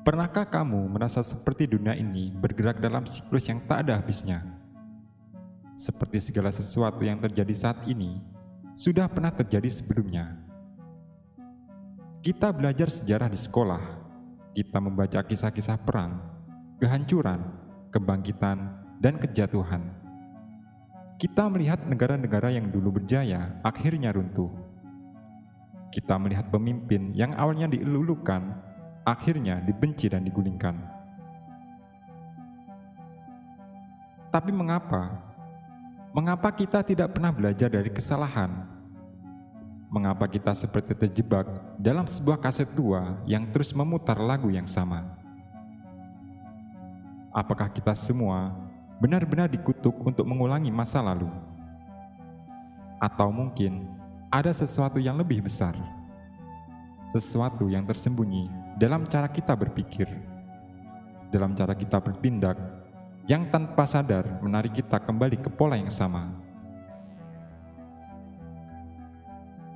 Pernahkah kamu merasa seperti dunia ini bergerak dalam siklus yang tak ada habisnya? Seperti segala sesuatu yang terjadi saat ini sudah pernah terjadi sebelumnya. Kita belajar sejarah di sekolah, kita membaca kisah-kisah perang, kehancuran, kebangkitan, dan kejatuhan. Kita melihat negara-negara yang dulu berjaya akhirnya runtuh. Kita melihat pemimpin yang awalnya dielulukan akhirnya dibenci dan digulingkan. Tapi mengapa? Mengapa kita tidak pernah belajar dari kesalahan? Mengapa kita seperti terjebak dalam sebuah kaset tua yang terus memutar lagu yang sama? Apakah kita semua benar-benar dikutuk untuk mengulangi masa lalu? Atau mungkin ada sesuatu yang lebih besar? Sesuatu yang tersembunyi dalam cara kita berpikir, dalam cara kita bertindak, yang tanpa sadar menarik kita kembali ke pola yang sama.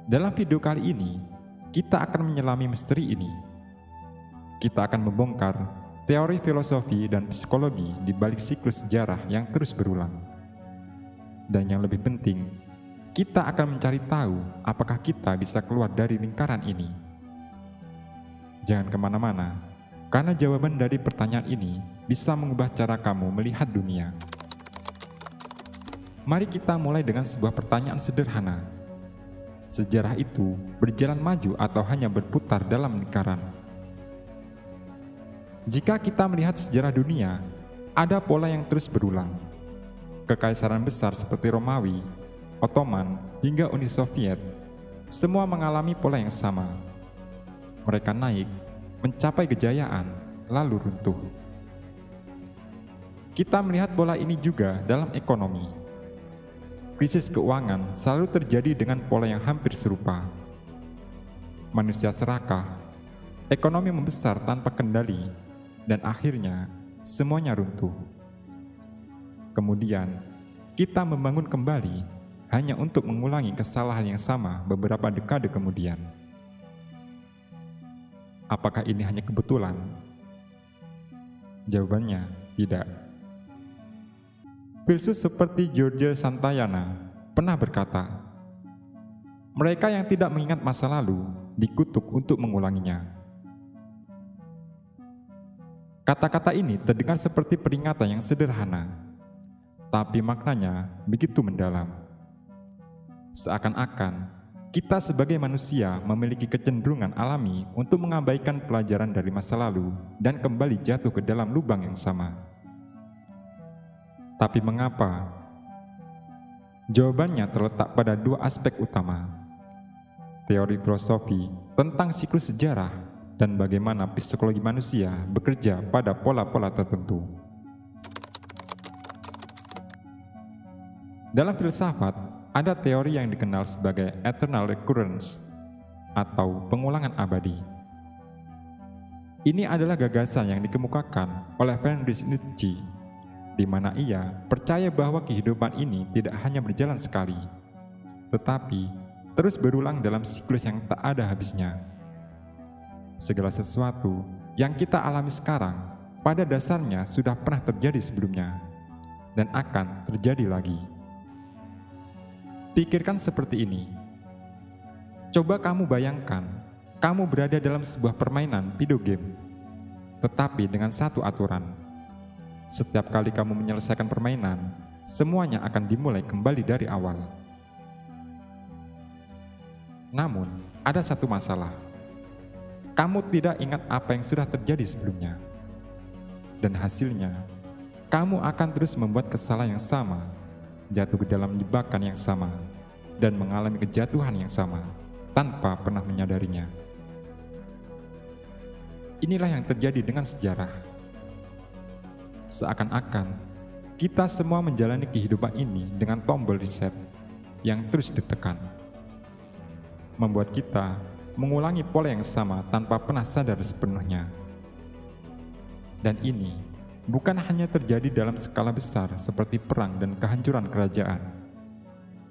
Dalam video kali ini, kita akan menyelami misteri ini. Kita akan membongkar teori filosofi dan psikologi di balik siklus sejarah yang terus berulang. Dan yang lebih penting, kita akan mencari tahu apakah kita bisa keluar dari lingkaran ini. Jangan kemana-mana, karena jawaban dari pertanyaan ini bisa mengubah cara kamu melihat dunia. Mari kita mulai dengan sebuah pertanyaan sederhana. Sejarah itu berjalan maju atau hanya berputar dalam lingkaran? Jika kita melihat sejarah dunia, ada pola yang terus berulang. Kekaisaran besar seperti Romawi, Ottoman, hingga Uni Soviet, semua mengalami pola yang sama. Mereka naik, mencapai kejayaan, lalu runtuh. Kita melihat pola ini juga dalam ekonomi. Krisis keuangan selalu terjadi dengan pola yang hampir serupa. Manusia serakah, ekonomi membesar tanpa kendali, dan akhirnya semuanya runtuh. Kemudian, kita membangun kembali hanya untuk mengulangi kesalahan yang sama beberapa dekade kemudian. Apakah ini hanya kebetulan? Jawabannya, tidak. Filsuf seperti George Santayana pernah berkata, mereka yang tidak mengingat masa lalu dikutuk untuk mengulanginya. Kata-kata ini terdengar seperti peringatan yang sederhana, tapi maknanya begitu mendalam. Seakan-akan kita sebagai manusia memiliki kecenderungan alami untuk mengabaikan pelajaran dari masa lalu dan kembali jatuh ke dalam lubang yang sama. Tapi mengapa? Jawabannya terletak pada dua aspek utama. Teori filosofi tentang siklus sejarah dan bagaimana psikologi manusia bekerja pada pola-pola tertentu. Dalam filsafat, ada teori yang dikenal sebagai eternal recurrence atau pengulangan abadi. Ini adalah gagasan yang dikemukakan oleh Friedrich Nietzsche, di mana ia percaya bahwa kehidupan ini tidak hanya berjalan sekali, tetapi terus berulang dalam siklus yang tak ada habisnya. Segala sesuatu yang kita alami sekarang pada dasarnya sudah pernah terjadi sebelumnya dan akan terjadi lagi. Pikirkan seperti ini. Coba kamu bayangkan, kamu berada dalam sebuah permainan video game, tetapi dengan satu aturan. Setiap kali kamu menyelesaikan permainan, semuanya akan dimulai kembali dari awal. Namun, ada satu masalah. Kamu tidak ingat apa yang sudah terjadi sebelumnya. Dan hasilnya, kamu akan terus membuat kesalahan yang sama, jatuh ke dalam jebakan yang sama, dan mengalami kejatuhan yang sama, tanpa pernah menyadarinya. Inilah yang terjadi dengan sejarah. Seakan-akan, kita semua menjalani kehidupan ini dengan tombol reset yang terus ditekan. Membuat kita mengulangi pola yang sama tanpa pernah sadar sepenuhnya. Dan ini bukan hanya terjadi dalam skala besar seperti perang dan kehancuran kerajaan.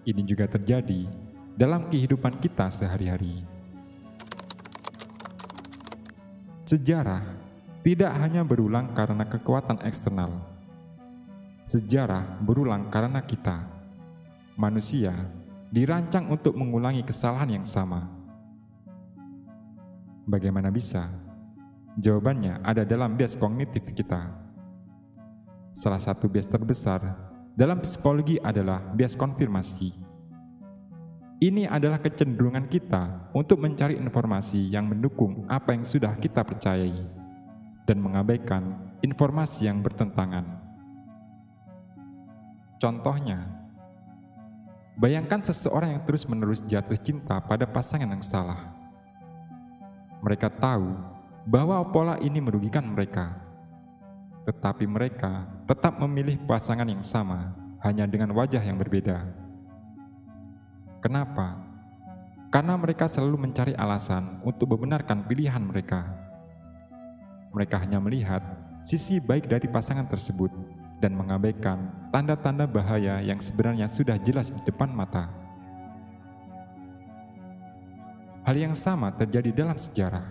Ini juga terjadi dalam kehidupan kita sehari-hari. Sejarah tidak hanya berulang karena kekuatan eksternal. Sejarah berulang karena kita, manusia, dirancang untuk mengulangi kesalahan yang sama. Bagaimana bisa? Jawabannya ada dalam bias kognitif kita. Salah satu bias terbesar dalam psikologi adalah bias konfirmasi. Ini adalah kecenderungan kita untuk mencari informasi yang mendukung apa yang sudah kita percayai dan mengabaikan informasi yang bertentangan. Contohnya, bayangkan seseorang yang terus-menerus jatuh cinta pada pasangan yang salah. Mereka tahu bahwa pola ini merugikan mereka, tetapi mereka tetap memilih pasangan yang sama hanya dengan wajah yang berbeda. Kenapa? Karena mereka selalu mencari alasan untuk membenarkan pilihan mereka. Mereka hanya melihat sisi baik dari pasangan tersebut dan mengabaikan tanda-tanda bahaya yang sebenarnya sudah jelas di depan mata. Hal yang sama terjadi dalam sejarah.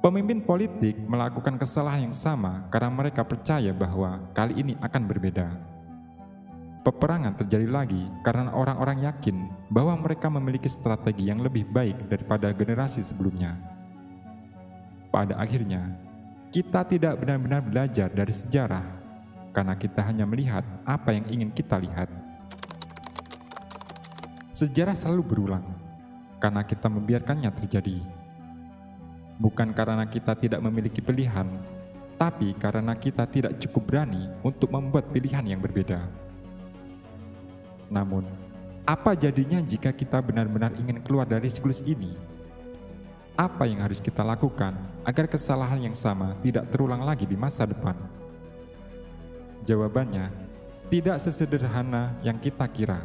Pemimpin politik melakukan kesalahan yang sama karena mereka percaya bahwa kali ini akan berbeda. Peperangan terjadi lagi karena orang-orang yakin bahwa mereka memiliki strategi yang lebih baik daripada generasi sebelumnya. Pada akhirnya, kita tidak benar-benar belajar dari sejarah karena kita hanya melihat apa yang ingin kita lihat. Sejarah selalu berulang karena kita membiarkannya terjadi. Bukan karena kita tidak memiliki pilihan, tapi karena kita tidak cukup berani untuk membuat pilihan yang berbeda. Namun, apa jadinya jika kita benar-benar ingin keluar dari siklus ini? Apa yang harus kita lakukan agar kesalahan yang sama tidak terulang lagi di masa depan? Jawabannya, tidak sesederhana yang kita kira.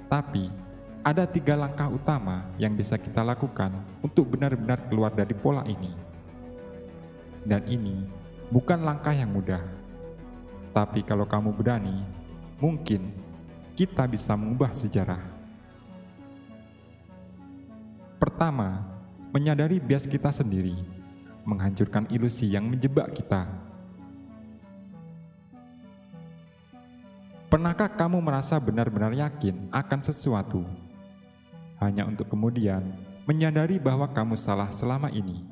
Tapi, ada 3 langkah utama yang bisa kita lakukan untuk benar-benar keluar dari pola ini. Dan ini bukan langkah yang mudah. Tapi kalau kamu berani, mungkin kita bisa mengubah sejarah. Pertama, menyadari bias kita sendiri, menghancurkan ilusi yang menjebak kita. Pernahkah kamu merasa benar-benar yakin akan sesuatu, hanya untuk kemudian menyadari bahwa kamu salah selama ini?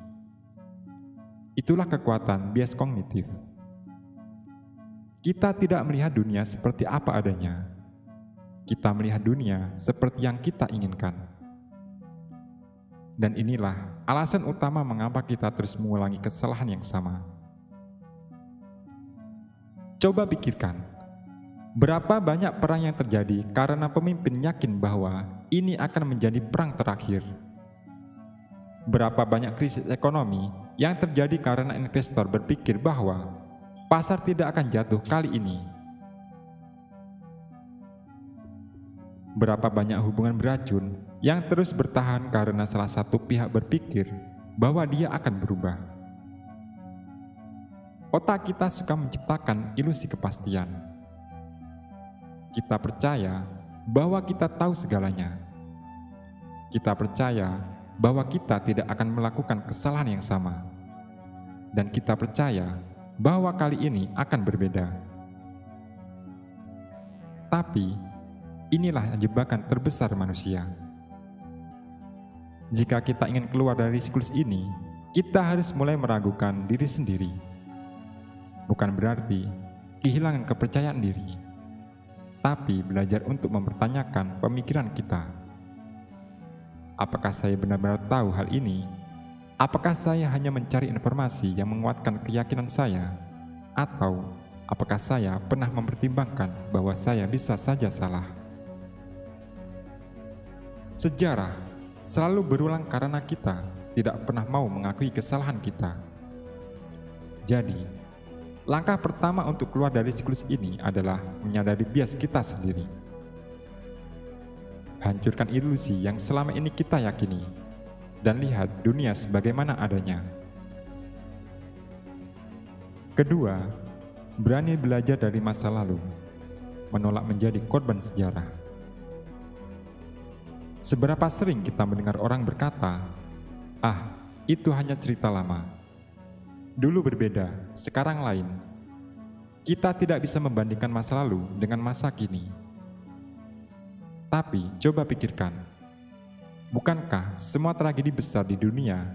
Itulah kekuatan bias kognitif. Kita tidak melihat dunia seperti apa adanya. Kita melihat dunia seperti yang kita inginkan. Dan inilah alasan utama mengapa kita terus mengulangi kesalahan yang sama. Coba pikirkan, berapa banyak perang yang terjadi karena pemimpin yakin bahwa ini akan menjadi perang terakhir? Berapa banyak krisis ekonomi yang terjadi karena investor berpikir bahwa pasar tidak akan jatuh kali ini? Berapa banyak hubungan beracun yang terus bertahan karena salah satu pihak berpikir bahwa dia akan berubah? Otak kita suka menciptakan ilusi kepastian. Kita percaya bahwa kita tahu segalanya. Kita percaya bahwa kita tidak akan melakukan kesalahan yang sama. Dan kita percaya bahwa kali ini akan berbeda. Tapi, inilah jebakan terbesar manusia. Jika kita ingin keluar dari siklus ini, kita harus mulai meragukan diri sendiri. Bukan berarti kehilangan kepercayaan diri, tapi belajar untuk mempertanyakan pemikiran kita. Apakah saya benar-benar tahu hal ini? Apakah saya hanya mencari informasi yang menguatkan keyakinan saya? Atau apakah saya pernah mempertimbangkan bahwa saya bisa saja salah? Sejarah selalu berulang karena kita tidak pernah mau mengakui kesalahan kita. Jadi, langkah pertama untuk keluar dari siklus ini adalah menyadari bias kita sendiri. Hancurkan ilusi yang selama ini kita yakini, dan lihat dunia sebagaimana adanya. Kedua, berani belajar dari masa lalu, menolak menjadi korban sejarah. Seberapa sering kita mendengar orang berkata, "Ah, itu hanya cerita lama. Dulu berbeda, sekarang lain. Kita tidak bisa membandingkan masa lalu dengan masa kini. Tapi coba pikirkan, bukankah semua tragedi besar di dunia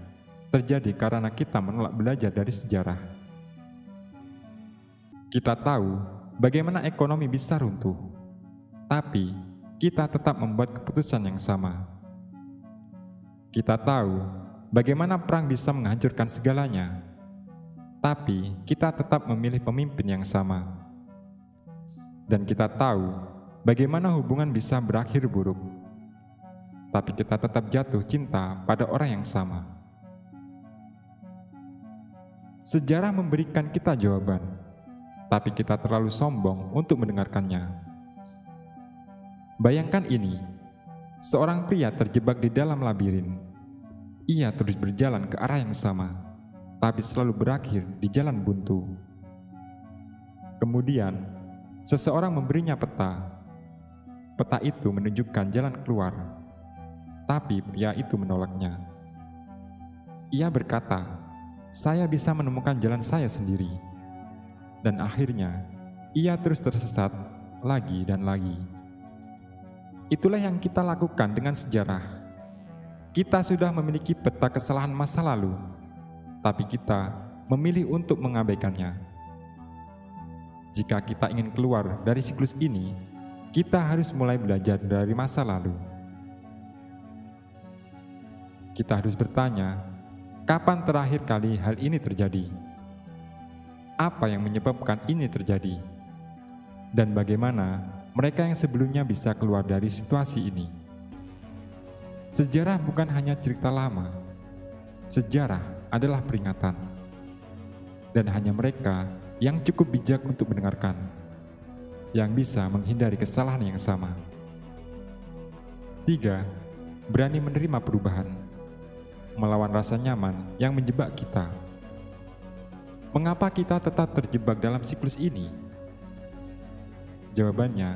terjadi karena kita menolak belajar dari sejarah? Kita tahu bagaimana ekonomi bisa runtuh, tapi kita tetap membuat keputusan yang sama. Kita tahu bagaimana perang bisa menghancurkan segalanya, tapi kita tetap memilih pemimpin yang sama. Dan kita tahu bagaimana hubungan bisa berakhir buruk, tapi kita tetap jatuh cinta pada orang yang sama. Sejarah memberikan kita jawaban, tapi kita terlalu sombong untuk mendengarkannya. Bayangkan ini, seorang pria terjebak di dalam labirin. Ia terus berjalan ke arah yang sama, tapi selalu berakhir di jalan buntu. Kemudian, seseorang memberinya peta. Peta itu menunjukkan jalan keluar, tapi pria itu menolaknya. Ia berkata, "Saya bisa menemukan jalan saya sendiri." Dan akhirnya, ia terus tersesat lagi dan lagi. Itulah yang kita lakukan dengan sejarah. Kita sudah memiliki peta kesalahan masa lalu, tapi kita memilih untuk mengabaikannya. Jika kita ingin keluar dari siklus ini, kita harus mulai belajar dari masa lalu. Kita harus bertanya, kapan terakhir kali hal ini terjadi? Apa yang menyebabkan ini terjadi? Dan bagaimana mereka yang sebelumnya bisa keluar dari situasi ini? Sejarah bukan hanya cerita lama. Sejarah adalah peringatan. Dan hanya mereka yang cukup bijak untuk mendengarkan, yang bisa menghindari kesalahan yang sama. 3. Berani menerima perubahan, melawan rasa nyaman yang menjebak kita. Mengapa kita tetap terjebak dalam siklus ini? Jawabannya,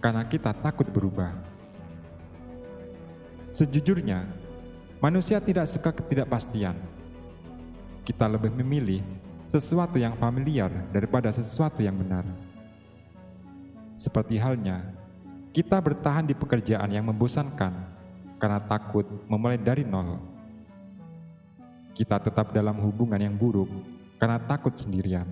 karena kita takut berubah. Sejujurnya, manusia tidak suka ketidakpastian. Kita lebih memilih sesuatu yang familiar daripada sesuatu yang benar. Seperti halnya, kita bertahan di pekerjaan yang membosankan karena takut memulai dari nol. Kita tetap dalam hubungan yang buruk karena takut sendirian.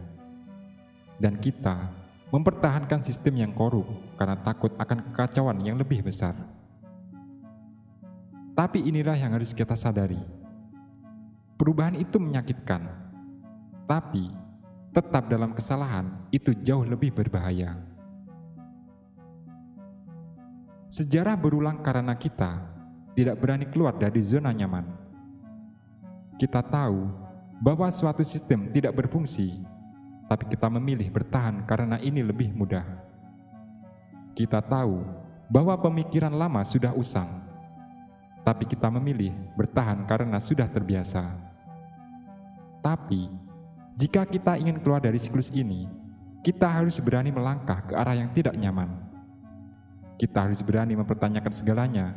Dan kita mempertahankan sistem yang korup karena takut akan kekacauan yang lebih besar. Tapi inilah yang harus kita sadari. Perubahan itu menyakitkan, tapi tetap dalam kesalahan itu jauh lebih berbahaya. Sejarah berulang karena kita tidak berani keluar dari zona nyaman. Kita tahu bahwa suatu sistem tidak berfungsi, tapi kita memilih bertahan karena ini lebih mudah. Kita tahu bahwa pemikiran lama sudah usang, tapi kita memilih bertahan karena sudah terbiasa. Tapi, jika kita ingin keluar dari siklus ini, kita harus berani melangkah ke arah yang tidak nyaman. Kita harus berani mempertanyakan segalanya.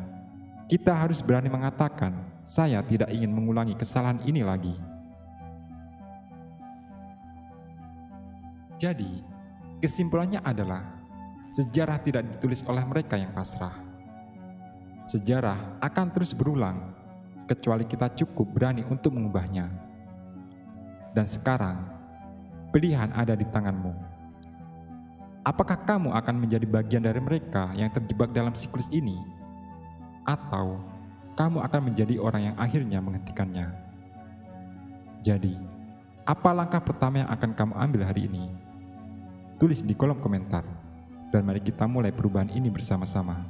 Kita harus berani mengatakan, "Saya tidak ingin mengulangi kesalahan ini lagi." Jadi, kesimpulannya adalah sejarah tidak ditulis oleh mereka yang pasrah. Sejarah akan terus berulang, kecuali kita cukup berani untuk mengubahnya. Dan sekarang, pilihan ada di tanganmu. Apakah kamu akan menjadi bagian dari mereka yang terjebak dalam siklus ini? Atau kamu akan menjadi orang yang akhirnya menghentikannya? Jadi, apa langkah pertama yang akan kamu ambil hari ini? Tulis di kolom komentar, dan mari kita mulai perubahan ini bersama-sama.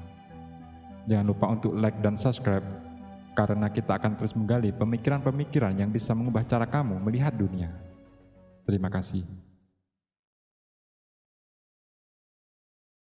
Jangan lupa untuk like dan subscribe, karena kita akan terus menggali pemikiran-pemikiran yang bisa mengubah cara kamu melihat dunia. Terima kasih.